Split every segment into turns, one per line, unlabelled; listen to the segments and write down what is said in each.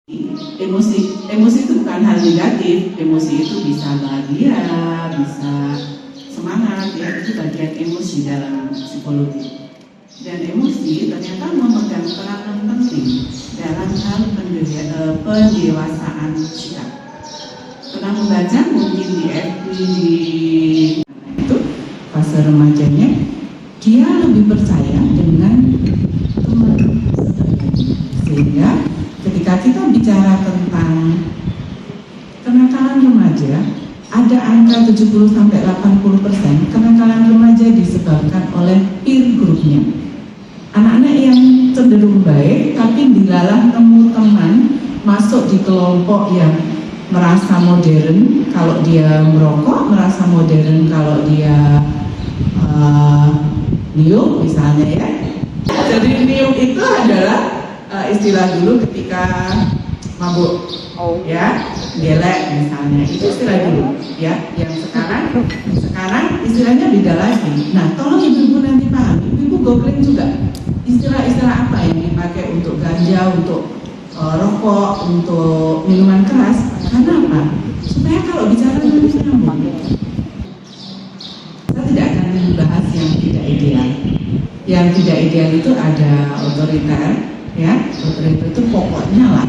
Emosi itu bukan hal negatif. Emosi itu bisa bahagia, bisa semangat, ya, itu bagian emosi dalam psikologi. Dan emosi ternyata memegang peranan penting dalam hal pendewasaan sikap. Pernah membaca mungkin di FB itu fase remajanya, dia lebih percaya dengan teman sebagainya, sehingga ketika kita bicara tentang kenakalan remaja, ada angka 70-80% kenakalan remaja disebabkan oleh peer groupnya. Anak-anak yang cenderung baik tapi dilalah temu teman, masuk di kelompok yang merasa modern kalau dia merokok, merasa modern kalau dia niup misalnya, ya. Jadi niup itu adalah istilah dulu ketika mabuk, ya, gelek misalnya, itu istilah dulu, ya. Yang sekarang istilahnya beda lagi. Nah, tolong ibu-ibu nanti paham, ibu-ibu googling juga istilah-istilah apa yang dipakai untuk ganja, untuk rokok, untuk minuman keras. Karena apa? Supaya kalau bicara itu nyambung. Kita tidak akan membahas yang tidak ideal. Yang tidak ideal itu ada otoriter, ya. Otoriter itu pokoknya lah.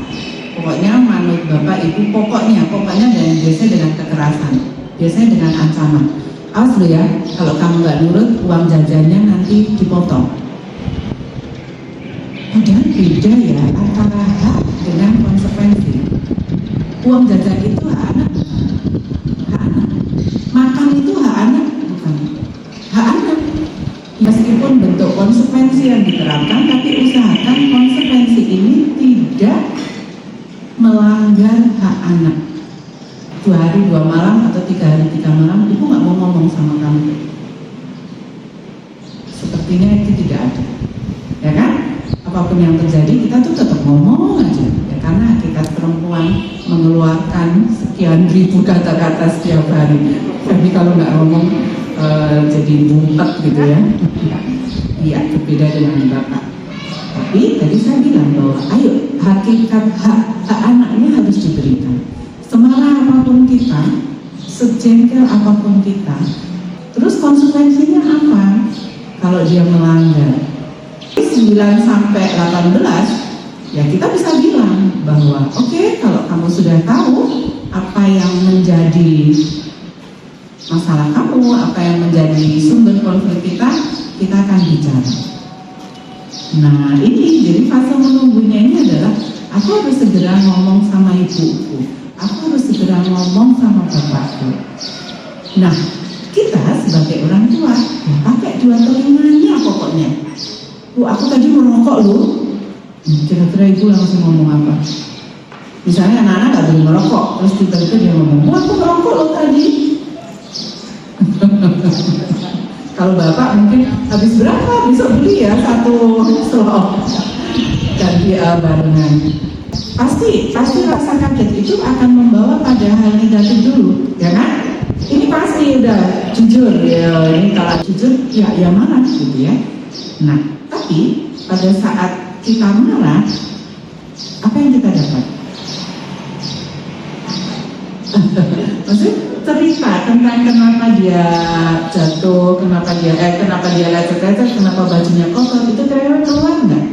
Pokoknya menurut Bapak Ibu, pokoknya dan biasanya dengan kekerasan, biasanya dengan ancaman. Awas lu ya, kalau kamu nggak nurut, uang jajannya nanti dipotong. Padahal beda ya antara hak dengan konsekuensi. Uang jajan itu hak anak, makan itu hak anak, bukan hak anak. Meskipun bentuk konsekuensi yang diterapkan, tapi usahakan konsekuensi ini tidak melanggar hak anak. 2 hari 2 malam atau 3 hari 3 malam, ibu nggak mau ngomong sama kamu. Sepertinya itu tidak ada, ya kan? Apapun yang terjadi kita tuh tetap ngomong aja, ya, karena hakikat perempuan mengeluarkan sekian ribu kata-kata setiap hari. Tapi kalau nggak ngomong jadi bumpet gitu ya. Iya, berbeda dengan Bapak. Tapi tadi saya bilang bahwa ayo hakikat hak anak ini harus diberikan. Semarah apapun kita, sejengkel apapun kita, terus konsekuensinya apa kalau dia melanggar? 9 sampai 18, ya kita bisa bilang bahwa oke, kalau kamu sudah tahu apa yang menjadi masalah kamu, apa yang menjadi sumber konflik kita akan bicara. Nah, ini jadi fase menunggunya ini adalah aku harus segera ngomong sama ibuku, aku harus segera ngomong sama bapakku. Nah, kita sebagai orang tua ya pakai 2 telinganya pokoknya. Bu, aku tadi merokok loh. Kira-kira ibu langsung ngomong apa? Misalnya anak-anak gak boleh merokok, terus tiba-tiba dia ngomong, bu, aku merokok loh tadi. Kalau bapak mungkin habis berapa? Besok beli ya 1 slop dan dia barengan. Pasti rasa kaget itu akan membawa pada hal negatif dulu, ya kan? Ini pasti udah jujur ya, ini kalau jujur ya marah gitu ya. Nah, tapi pada saat kita marah, apa yang kita dapat? Maksudnya cerita tentang kenapa dia jatuh, kenapa dia lecet-lecet, kenapa bajunya kotor, itu kira-kira keluar nggak?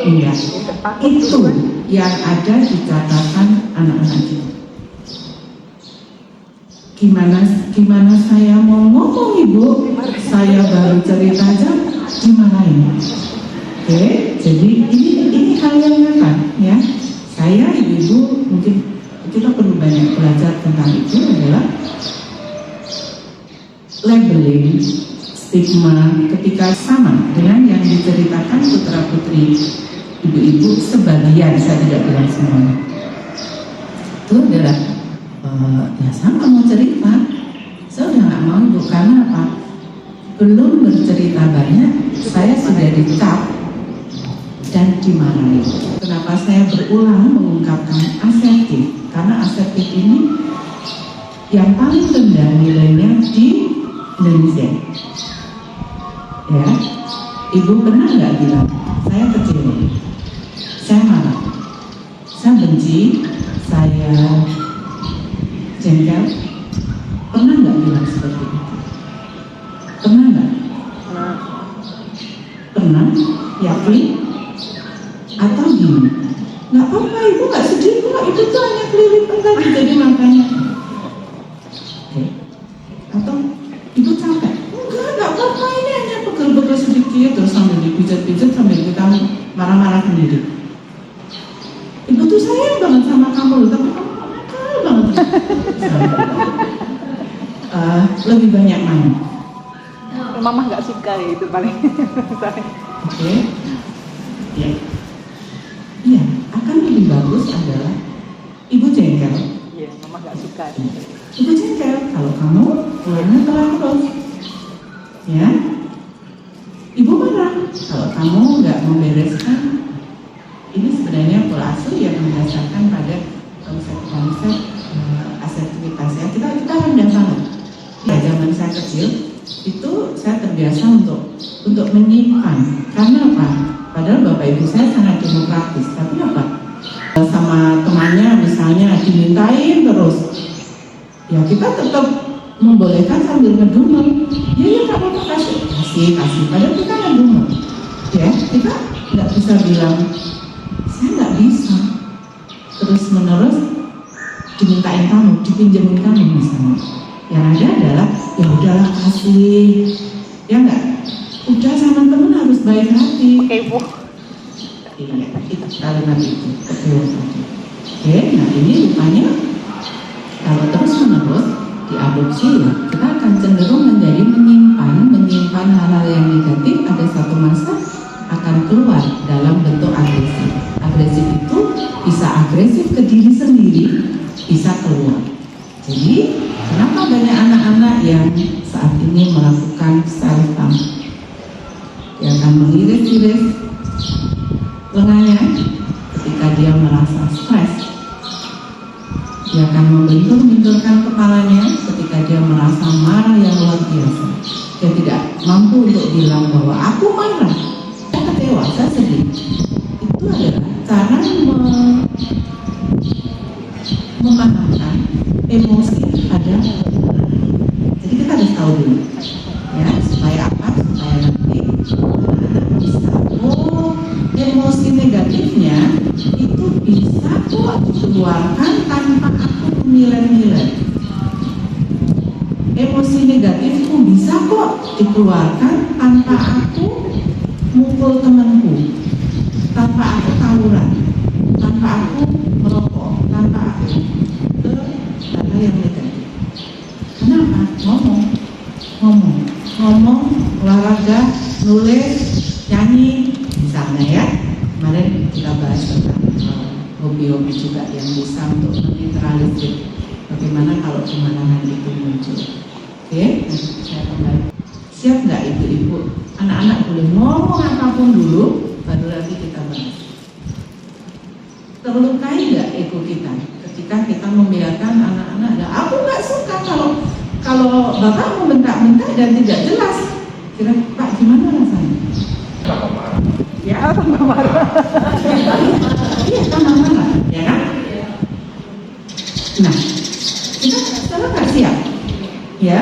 Enggak. Itu yang ada di catatan anak-anak kita. Gimana saya mau ngomong ibu, saya baru cerita aja dimarahin. Oke, jadi ini hal yang nyata ya. Saya ibu mungkin kita perlu banyak belajar tentang itu adalah labeling, stigma ketika sama dengan yang diceritakan putra putri ibu-ibu sebagian, saya tidak bilang semuanya. Itu adalah ya sama mau cerita, saya udah nggak mau ibu, karena apa? Belum bercerita banyak, saya sudah dicap dan dimarahi. Kenapa saya berulang mengungkapkan asertif? Karena asertif ini yang paling rendah nilainya di Indonesia. Ya, ibu pernah nggak bilang, saya kecewa, saya marah, saya benci, saya jengkel. Pernah nggak bilang seperti itu? Pernah nggak? Pernah? Yakin? Atau gini? Nggak apa-apa, ibu nggak sedih kok, ibu tuh hanya kelilipan tadi jadi makanya. Oke. Atau ibu capek? Nggak apa-apa, ini hanya pegel-pegel sedikit terus sambil dipijat-pijat sambil kita marah-marah sendiri. Ibu tuh sayang banget sama kamu loh, tapi kamu nakal banget. Lebih banyak mana?
Mama nggak suka itu paling.
Oke. Ya. Iya, akan lebih bagus adalah ibu jengkel.
Iya, mama nggak suka.
Ibu jengkel kalau kamu pulangnya telat terus. Ya. Ibu marah kalau kamu nggak membereskan. Ini sebenarnya pola asuh yang berdasarkan pada konsep-konsep asertivitas ya. Kita rendah banget. Ya, zaman saya kecil itu saya terbiasa untuk menyimpan. Karena apa? Padahal bapak ibu saya sangat demokratis. Tapi apa? Sama temannya misalnya dimintain terus. Ya kita tetap membolehkan sambil ngedumel. Ya tak apa-apa kasih. Padahal kita ngedumel. Ya kita nggak bisa bilang saya nggak bisa. Terus menerus dimintain kamu, dipinjemin kamu misalnya. Yang ada adalah ya udahlah kasih, ya enggak? Udah sama temen harus baik hati.
Oke, Bu.
Iya, itu kalimat itu. Oke, nah ini rupanya kalau terus menerus diadopsi ya, kita akan cenderung menjadi menyimpan hal-hal yang negatif. Ada satu masa akan keluar dalam bentuk agresif. Agresif itu bisa agresif ke diri sendiri, bisa keluar. Jadi kenapa banyak anak-anak yang saat ini melakukan self harm? Dia akan mengiris-iris lengannya ketika dia merasa stres. Dia akan membentur-benturkan kepalanya ketika dia merasa marah yang luar biasa. Dia tidak mampu untuk bilang bahwa aku marah, saya kecewa, saya sedih. Itu adalah cara memahamkan emosi ada. Jadi kita harus tahu dulu ya, supaya apa? Supaya nanti bisa emosi negatifnya itu bisa kok dikeluarkan tanpa aku menilai-nilai. Emosi negatif itu bisa kok dikeluarkan tanpa aku mukul temanku, tanpa aku tawuran, tanpa aku merokok, tanpa aku hal yang negatif. Kenapa? Ngomong, olahraga, nulis, nyanyi, misalnya ya. Kemarin kita bahas tentang hobi-hobi juga yang bisa untuk menetralisir bagaimana kalau kemarahan itu muncul. Oke, saya kembali. Siap nggak ibu-ibu? Anak-anak boleh ngomong apapun dulu, baru nanti kita bahas. Terlukai nggak ego kita ketika kita membiarkan anak-anak? Aku nggak suka kalau bapak membentak-bentak dan tidak jelas. Kira Pak gimana rasanya? Ya, tambah marah. Iya, tambah marah, ya kan? Nah, kita sekarang nggak siap, ya?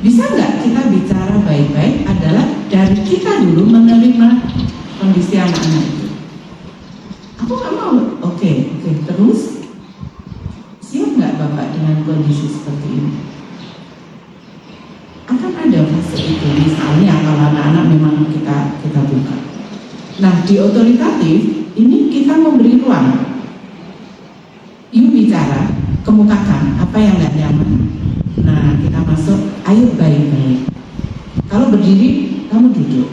Bisa nggak kita bicara baik-baik adalah dari kita dulu menerima kondisi anak-anak itu. Aku nggak mau. Oke, terus siap nggak bapak dengan kondisi seperti ini? Akan ada fase itu, misalnya kalau anak-anak memang kita buka. Nah, di otoritatif ini kita memberi ruang. You bicara, kemukakan apa yang nggak nyaman. Nah, kita masuk, ayo baik-baik. Kalau berdiri, kamu duduk.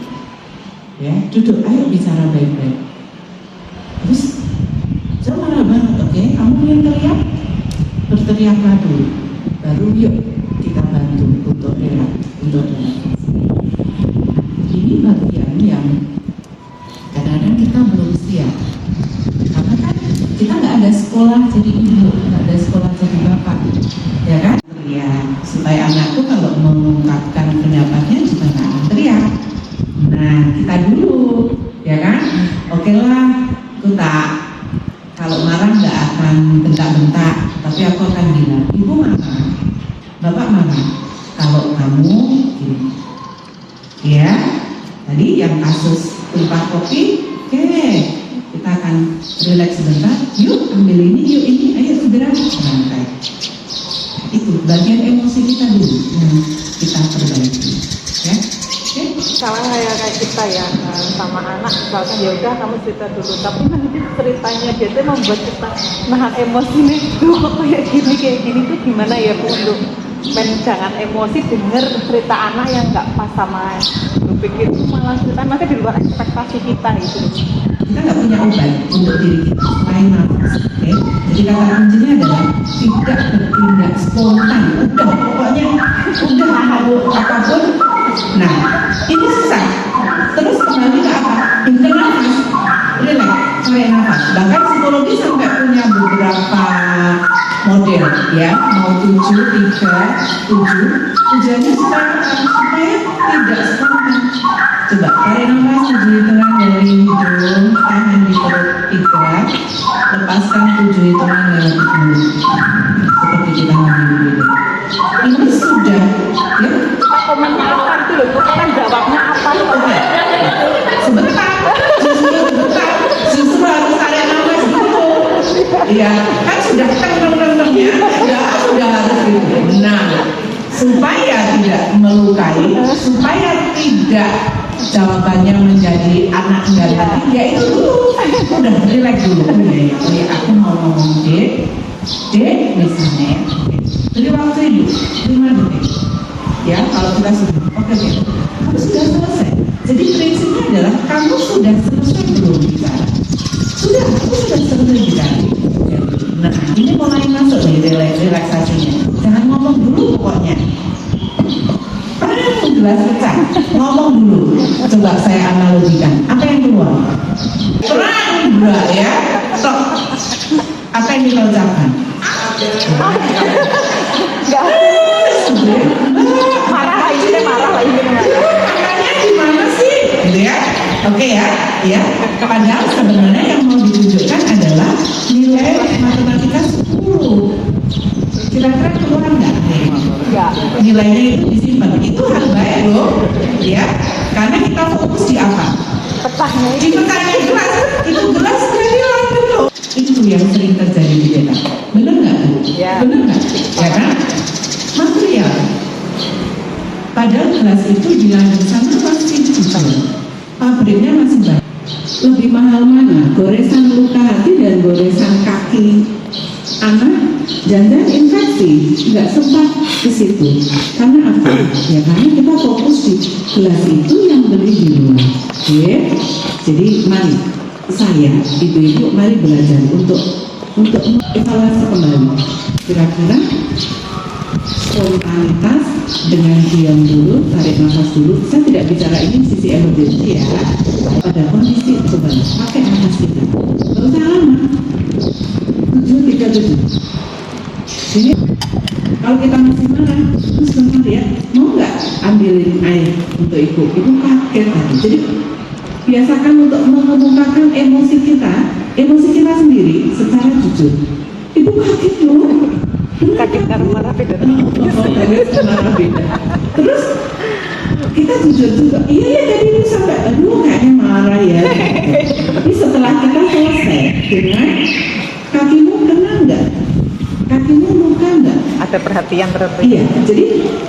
Ya, duduk, ayo bicara baik-baik. Terus, jangan marah banget, oke? Kamu ingin teriak? Berteriaklah dulu. Baru yuk kita bantu untuk relaksasi. Ini bagian yang kadang-kadang kita belum siap. Karena kan kita nggak ada sekolah jadi ibu, nggak ada sekolah jadi bapak, ya kan? Ya, supaya anakku kalau mengungkapkan pendapatnya juga nggak akan teriak. Nah, kita dulu, ya kan? Oke lah, aku tak. akan bentak-bentak, tapi aku akan bilang, ibu marah, bapak marah kalau kamu gini. Ya, tadi yang kasus tumpah kopi, oke, kita akan relax sebentar. Yuk ambil ini, yuk ini, ayo segera santai. Itu bagian emosi kita dulu yang kita perbaiki, ya.
Salah kayak kita ya sama anak, misalkan ya udah kamu cerita dulu, tapi nanti ceritanya dia tuh membuat kita nahan emosi nih, tuh kok kayak gini tuh gimana ya Bu, untuk jangan emosi denger cerita anak yang nggak pas sama lu pikir itu malah cerita nanti di luar ekspektasi kita gitu.
Kita nggak punya obat untuk diri kita selain nafas, oke? Jadi kata kuncinya adalah tidak bertindak spontan. Udah, pokoknya udah mau apapun. Nah, ini susah. Terus kembali ke apa? Hitung nafas, relax, tarik nafas. Bahkan psikologi sampai punya beberapa model, ya, mau 7, 3, 7. Tujuannya supaya tidak spontan. Coba tarik nafas 7 hitungan dari hidung, tahan di perut 3, lepaskan 7 hitungan lewat mulut. Seperti kita ngambil dulu. Ini sudah, ya.
Kita komentarkan tuh loh, kita jawabnya apa loh.
Sebentar, justru harus tarik nafas dulu. Iya, kan sudah teng ya, sudah harus gitu. Nah, supaya tidak melukai, supaya tidak jawabannya menjadi anak enggak tadi, ya itu dulu. Udah relax dulu. Oke, aku mau ngomong Dek, misalnya, beri waktu ini 5 detik. Ya, kalau kita sudah, oke, kamu sudah selesai. Jadi prinsipnya adalah kamu sudah selesai belum bicara? Sudah, aku sudah selesai bicara. Nah, ini mulai masuk nih relaksasinya. Jangan ngomong dulu pokoknya. Gelas pecah, ngomong dulu. Coba saya analogikan. Apa yang keluar? Terang berat ya. Sok. Apa yang kita ucapkan?
Enggak. Marah lagi.
Makanya gimana sih? Gitu ya. Oke ya, ya. Padahal sebenarnya yang mau ditunjukkan adalah nilai matematika 10. Kira-kira keluar nggak?
Enggak.
Nilainya itu disimpan. Itu hal baik loh, ya. Karena kita fokus di apa?
Petahnya
Di petanya gelas. Itu gelas sudah hilang dulu. Itu yang sering terjadi di kita. Benar nggak Bu?
Ya.
Benar nggak? Ya kan? Material. Padahal gelas itu di lantai sana masih dijual. Pabriknya masih banyak. Lebih mahal mana? Goresan luka hati dan goresan kaki anak, jangan infeksi, nggak sempat ke situ. Karena apa? Ya karena kita fokus di gelas itu yang beli di luar. Oke? Jadi mari saya, ibu-ibu, mari belajar untuk evaluasi kembali. Kira-kira spontanitas dengan diam dulu, tarik nafas dulu. Saya tidak bicara ini sisi emergency ya. Pada kondisi coba pakai nafas kita. Terus lama. 737. Jadi kalau kita masih marah, terus bentar ya, mau nggak ambilin air untuk ibu? Ibu kaget tadi. Jadi biasakan untuk mengemukakan emosi kita sendiri secara jujur. Ibu kaget loh.
kaget karena marah beda.
Terus kita jujur juga, iya tadi ini sampai aduh kayaknya marah ya. Tapi setelah kita selesai dengan kakimu kena nggak? Kakimu luka nggak?
Ada perhatian terhadap.
Iya, jadi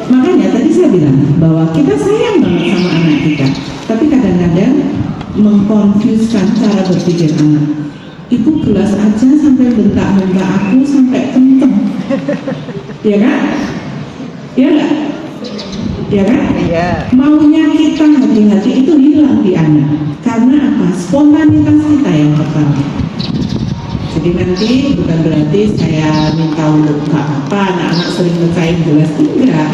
makanya tadi saya bilang bahwa kita sayang banget sama anak kita, tapi kadang-kadang mengkonfuskan cara berpikir anak. Ibu gelas aja sampai bentak-bentak aku sampai kenceng, ya kan? Ya nggak? Ya kan?
Iya.
Maunya kita hati-hati itu hilang di anak. Karena apa? Spontanitas kita yang pertama. Jadi nanti bukan berarti saya minta untuk nggak apa anak-anak sering mecahin gelas, enggak,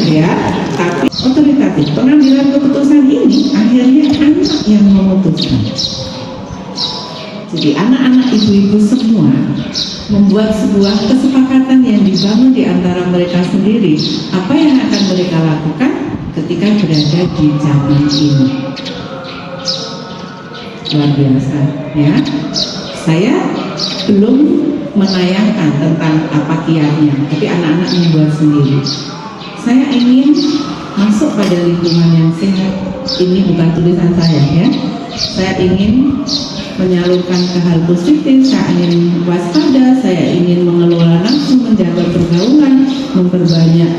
ya. Tapi otoritatif pengambilan keputusan ini akhirnya anak yang memutuskan. Jadi anak-anak ibu-ibu semua membuat sebuah kesepakatan yang dibangun di antara mereka sendiri. Apa yang akan mereka lakukan ketika berada di zaman ini? Luar biasa, ya. Saya belum menayangkan tentang apa kiatnya, tapi anak-anak membuat sendiri. Saya ingin masuk pada lingkungan yang sehat. Ini bukan tulisan saya ya. Saya ingin menyalurkan ke hal positif, saya ingin waspada, saya ingin mengelola nafsu, menjaga pergaulan, memperbanyak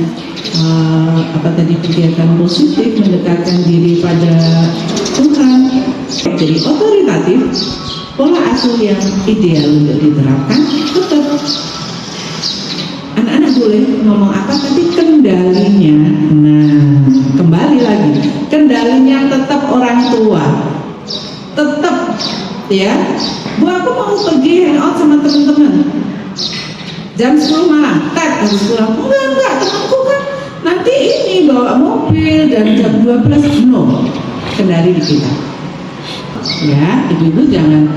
kegiatan positif, mendekatkan diri pada Tuhan. Jadi otoritatif, pola asuh yang ideal untuk diterapkan tetap. Anak-anak boleh ngomong apa, tapi kendalinya, nah kembali lagi, kendalinya tetap orang tua, tetap ya. Bu, aku mau pergi hangout sama teman-teman jam 10 malam, harus pulang. Enggak, temanku kan nanti ini bawa mobil dan jam 12, no, kendali di kita. Ya, ibu-ibu jangan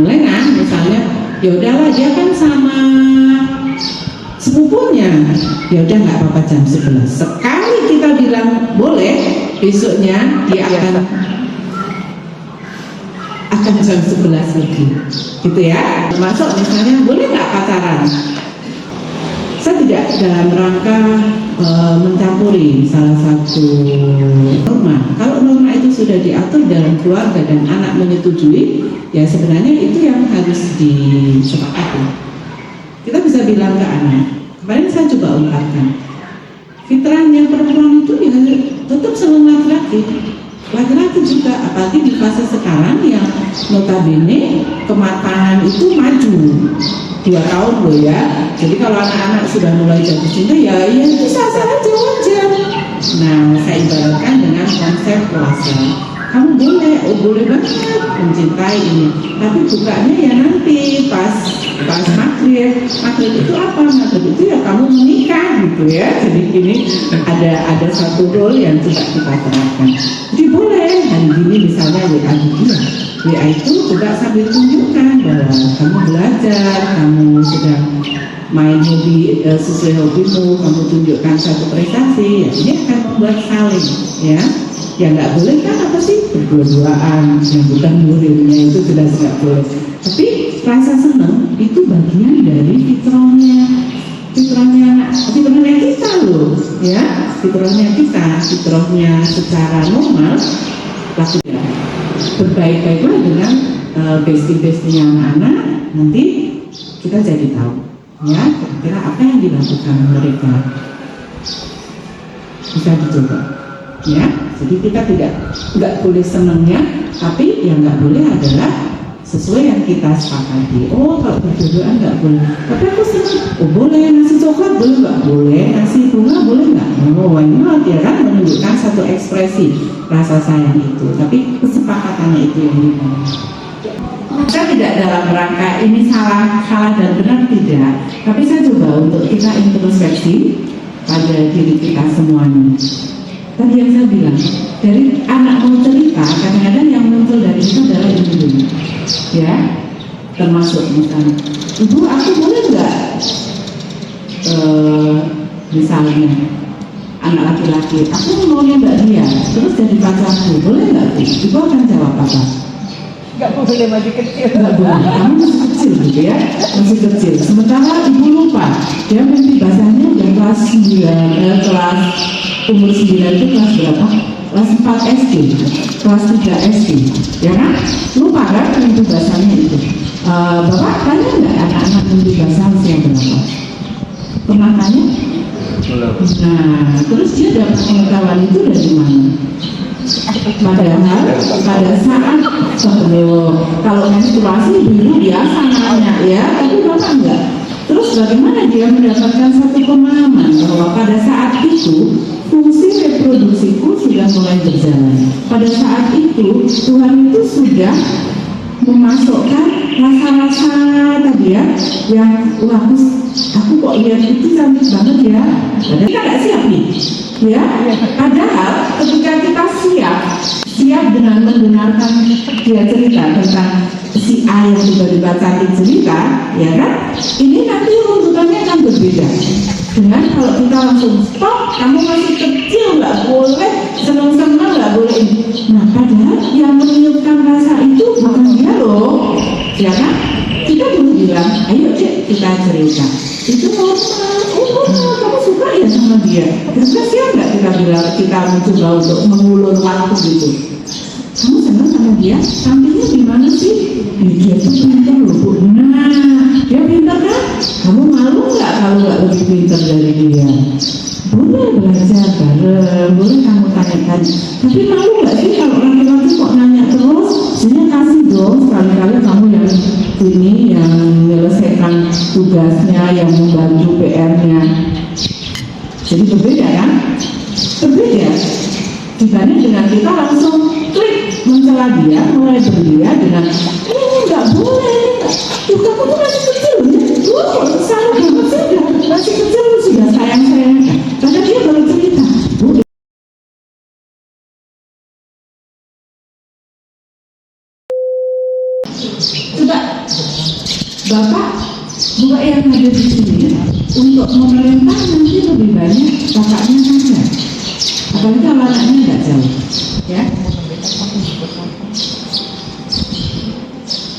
lengah. Misalnya, ya udahlah dia kan sama sepupunya, ya udah nggak apa-apa jam 11. Sekali kita bilang boleh, besoknya dia akan jam 11 lagi, gitu ya. Termasuk misalnya boleh nggak pacaran? Saya tidak dalam rangka mencampuri salah satu norma. Kalau norma itu sudah diatur dalam keluarga dan anak menyetujui, ya sebenarnya itu yang harus disepakati. Kita bisa bilang ke anak, kemarin saya coba ungkapkan, fitrahnya perempuan itu ya tetap selalu laki-laki. Laki-laki juga, apalagi di fase sekarang yang notabene kematangan itu maju 2 tahun loh ya. Jadi kalau anak-anak sudah mulai jatuh cinta, ya itu sah-sah aja wajar. Nah, saya ibaratkan dengan konsep puasa. Kamu boleh banget mencintai ini, tapi bukanya ya nanti pas maghrib. Maghrib itu apa? Maghrib itu ya kamu menikah gitu ya. Jadi ini ada satu role yang coba kita terapkan. Jadi boleh hari ini misalnya WA dia. WA itu juga sambil tunjukkan bahwa kamu belajar, kamu sedang main hobi sesuai hobimu, kamu tunjukkan satu prestasi, ya ini akan membuat saling ya. Ya nggak boleh kan apa sih berdua-duaan yang bukan muridnya, itu jelas nggak boleh. Tapi rasa senang itu bagian dari fitrahnya kita loh ya, fitrahnya secara normal. Lakukan berbaik-baiklah dengan bestie-bestie anak-anak, nanti kita jadi tahu ya kira-kira apa yang dilakukan mereka, bisa dicoba ya. Jadi kita nggak boleh senangnya, tapi yang nggak boleh adalah sesuai yang kita sepakati. Oh, kalau berjodohan nggak boleh, tapi aku senang. Oh boleh, ngasih coklat boleh nggak? Boleh, ngasih bunga boleh nggak? Oh why not, ya kan, menunjukkan satu ekspresi rasa sayang itu, tapi kesepakatannya itu yang dimana. Kita tidak dalam rangka ini salah dan benar, tidak, tapi saya coba untuk kita introspeksi pada diri kita semuanya. Tadi yang saya bilang, dari anak mau cerita, kadang-kadang yang muncul dari itu adalah ibu, ya, termasuk misalnya, ibu aku boleh nggak, misalnya anak laki-laki, aku mau nembak dia, terus jadi pacarku, boleh nggak? Ibu akan jawab apa?
Nggak boleh, masih kecil.
Nggak boleh, kamu masih kecil gitu ya, masih kecil. Sementara ibu lupa, dia mimpi basahnya udah kelas 9, kelas umur 9 itu kelas berapa? Kelas 4 SD, kelas 3 SD, ya kan? Lupa kan mimpi basahnya itu. Bapak tanya nggak anak-anak mimpi basah usia berapa? Pernah tanya? Nah, terus dia dapat pengetahuan itu dari mana? Padahal pada saat kalau menstruasi ibu biasa nanya ya, tapi bapak enggak. Terus bagaimana dia mendapatkan satu pemahaman bahwa pada saat itu fungsi reproduksiku sudah mulai berjalan. Pada saat itu Tuhan itu sudah memasukkan rasa-rasa tadi ya, yang wah aku kok lihat itu cantik banget ya. Padahal kita nggak siap nih, ya. Padahal ketika kita siap dengan mendengarkan dia cerita tentang si A yang tiba-tiba cantik cerita, ya kan? Ini nanti runtutannya akan berbeda dengan kalau kita langsung stop, kamu masih kecil nggak boleh senang-senang, nggak boleh. Nah, padahal yang meniupkan rasa itu bukan dia loh, ya kan? Kita belum bilang, ayo Cik kita cerita. Itu normal, kamu suka ya sama dia. Kira-kira siap nggak kita mencoba untuk mengulur waktu gitu. Kamu senang sama dia? Sampingnya gimana sih? Dia tuh pintar loh Bu. Nah, dia pintar kan? Kamu malu nggak kalau nggak lebih pintar dari dia? Boleh belajar bareng, boleh kamu tanyakan. Tapi malu nggak sih kalau laki-laki kok nanya terus? Sebenarnya kasih dong sekali-kali kamu yang ini yang menyelesaikan tugasnya, yang membantu PR-nya. Jadi berbeda kan? Berbeda. Dibanding dengan kita langsung klik mencela dia, mulai berdia dengan nggak boleh, tuh kamu tuh masih kecil ya, tuh salah banget sudah, masih kecil sudah sayang-sayang. Karena dia baru cerita, Bu, coba Bapak buat yang ada di sini untuk memerintah nanti lebih banyak kakaknya saja. Apalagi kalau anaknya nggak jauh, ya.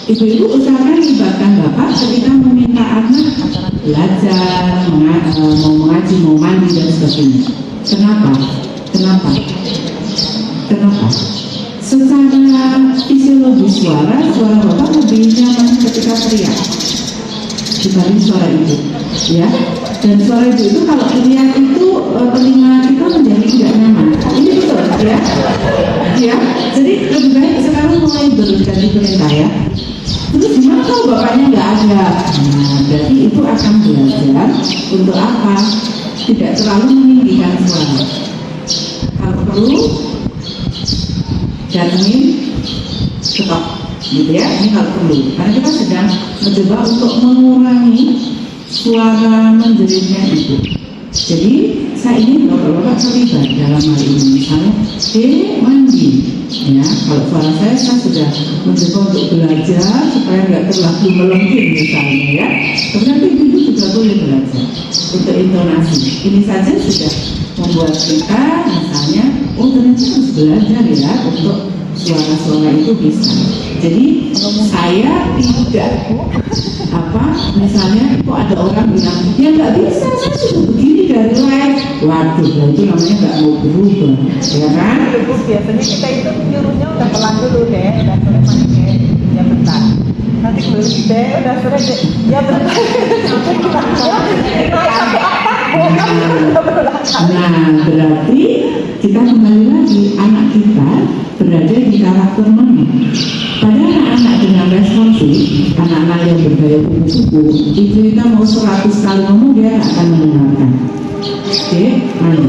Ibu-ibu usahakan libatkan bapak ketika meminta anak belajar, mau mengaji, mau mandi dan sebagainya. Kenapa? Kenapa? Kenapa? Secara fisiologis suara bapak lebih nyaman ketika teriak dibanding suara ibu, ya. Dan suara ibu itu kalau teriak itu telinga kita menjadi tidak nyaman. Ini betul, ya. Ya, jadi lebih baik sekarang mulai berganti perintah ya. Terus gimana kalau bapaknya nggak ada? Nah, berarti itu akan belajar untuk apa? Tidak terlalu meninggikan suara. Kalau perlu datengin stop, gitu ya. Ini kalau perlu. Karena kita sedang mencoba untuk mengurangi suara menjeritnya itu. Jadi saya ingin bapak-bapak terlibat dalam hal ini. Misalnya, mandi. Ya, kalau suara saya sudah mencoba untuk belajar supaya nggak terlalu melengking misalnya ya. Kemudian ibu juga boleh belajar untuk intonasi. Ini saja sudah membuat kita misalnya, oh ternyata harus belajar ya untuk suara-suara itu bisa. Jadi saya tidak misalnya kok ada orang bilang ya nggak bisa, saya sudah begini dari live. Waduh, itu namanya nggak mau berubah, ya kan?
Terus biasanya kita itu nyuruhnya udah pelan dulu deh, udah sore pakai ya bentar. Nanti kembali deh, udah sore deh, ya bentar.
Nah, berarti kita kembali lagi, anak kita berada di karakter mana? Pada anak-anak dengan responsif, anak-anak yang berdaya kupu-kupu, itu kita mau 100 kali ngomong dia akan mendengarkan. Oke, mandi.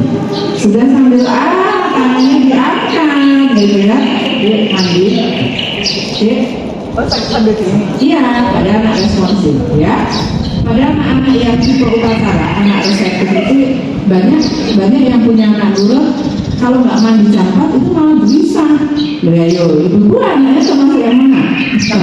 Sudah sambil tangannya diangkat, gitu ya. Mandi. Oke.
Oh, sambil gini.
Iya, pada anak responsif, ya. Pada anak-anak yang tipe upacara, anak reseptif itu banyak yang punya anak nurut. Kalau nggak mandi cepat itu malah bisa. Ya yo, ibu gua anaknya termasuk yang mana? Bisa,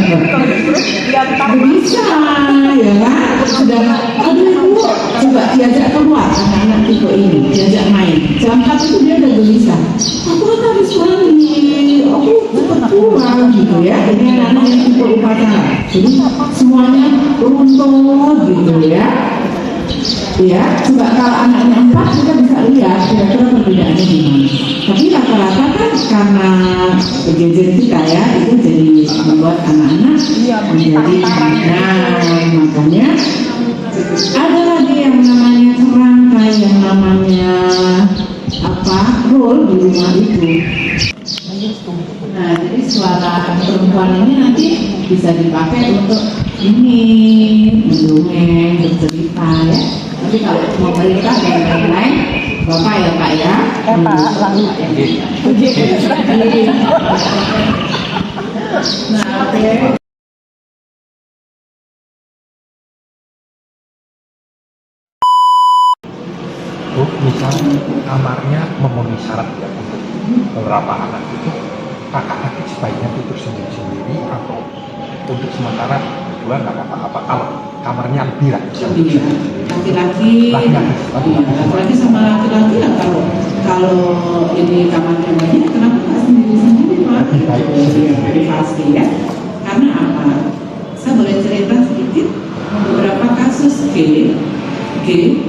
ya kan? Sudah, ibu coba diajak keluar anak-anak tipe ini, diajak main. Jam 4 itu dia udah gelisah. Aku harus mandi, aku cepat pulang gitu ya. Ini anak-anak yang tipe upacara. Jadi semuanya runtut gitu ya. Ya, coba kalau anaknya 4 kita bisa lihat kira-kira perbedaannya gimana. Tapi rata-rata kan karena gadget kita ya itu jadi membuat anak-anak menjadi makanya ada lagi yang namanya kerangkai, yang namanya role di rumah itu. Nah, jadi suara perempuan ini nanti bisa dipakai untuk ini mendongeng, bercerita ya. Tapi kalau mau cerita dan lain-lain, Bapak ya Pak ya.
Pak, lalu.
Nah, oke.
Misalnya kamarnya memenuhi syarat ya untuk beberapa anak itu, kakak adik sebaiknya tidur sendiri-sendiri atau untuk sementara berdua nggak apa-apa kalau kamarnya lebih lah.
Laki-laki sama laki-laki lah kalau ini kamarnya banyak, kenapa nggak sendiri-sendiri Pak?
Lebih baik
privasi ya. Karena apa? Saya boleh cerita sedikit. G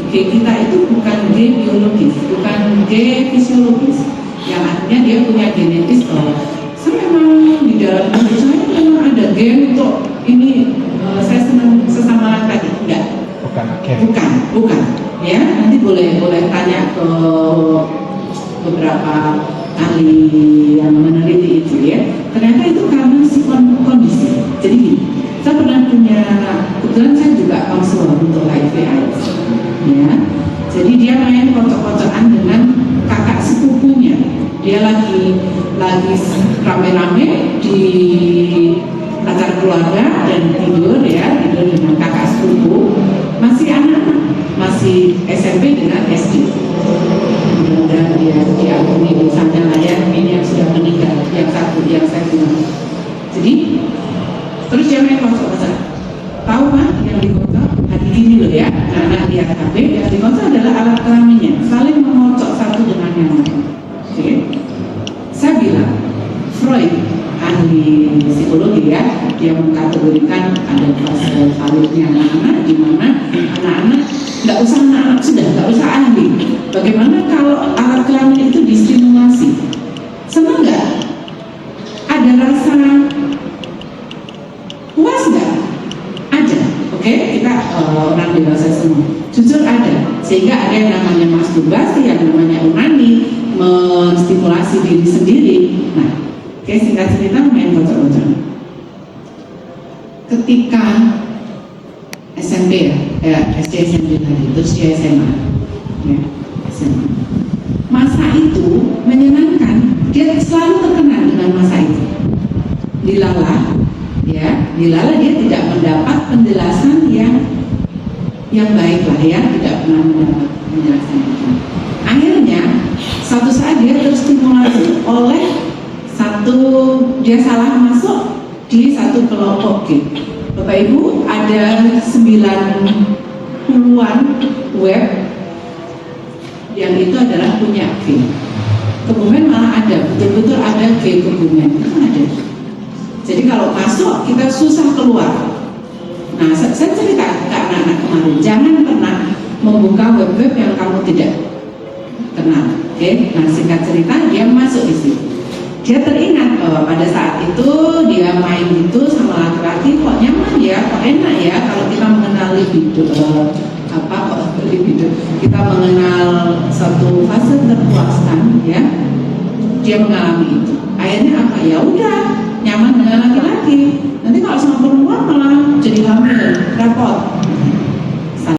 kita itu bukan G biologis, bukan G fisiologis, yang artinya dia punya genetis bahwa saya memang di dalam tubuh saya memang ada gen untuk ini, saya senang sesama laki-laki. Enggak, bukan ya. Nanti boleh tanya ke beberapa ahli yang meneliti itu ya. Ternyata itu karena si kondisi. Jadi gini, saya pernah punya, kebetulan saya juga konselor untuk HIV/AIDS ya. Jadi dia main kocok-kocokan dengan kakak sepupunya. Dia lagi rame-rame di acara keluarga dan tidur dengan kakak sepupu, masih anak-anak, masih SMP dengan SD. Mudah-mudahan dia diampuni dosanya lah ya, ini yang sudah meninggal, yang satu yang saya kenal. Jadi terus dia main kocok-kocok. Tahu kan yang dikocok? Hari ini loh ya, anak di AKB yang dikocok adalah alat kelaminnya, saling mengocok satu dengan yang lain. Oke. Saya bilang, Freud, ahli psikologi ya, dia mengkategorikan ada fase validnya anak-anak, di mana anak-anak nggak usah ahli. Bagaimana kalau alat kelamin itu distimulasi? Senang nggak? Ada rasa puas nggak? Ada. Oke, kita orang dewasa semua. Jujur ada. Sehingga ada yang namanya masturbasi, yang namanya onani, menstimulasi diri sendiri. Nah, oke, singkat cerita main bocor-bocor. Ketika SMP SD SMP tadi, terus dia SMA, ya, SMA. Masa itu menyenangkan, dia selalu terkenal dengan masa itu. Dilala dia tidak mendapat penjelasan yang baik lah ya, tidak pernah mendapat penjelasan itu. Akhirnya suatu saat dia terstimulasi oleh dia salah masuk di satu kelompok G. Bapak Ibu, ada 90-an web yang itu adalah punya G. Kebumen malah ada, betul-betul ada G Kebumen, itu ada. Jadi kalau masuk kita susah keluar. Nah, saya cerita ke anak-anak kemarin, jangan pernah membuka web-web yang kamu tidak kenal. Oke, nah singkat cerita dia masuk di situ. Dia teringat bahwa pada saat itu dia main itu sama laki-laki kok nyaman ya, kok enak ya. Kalau kita mengenal libido, kita mengenal satu fase terpuaskan ya. Dia mengalami itu. Akhirnya apa? Ya udah nyaman dengan laki-laki. Nanti kalau sama perempuan malah jadi hamil, repot.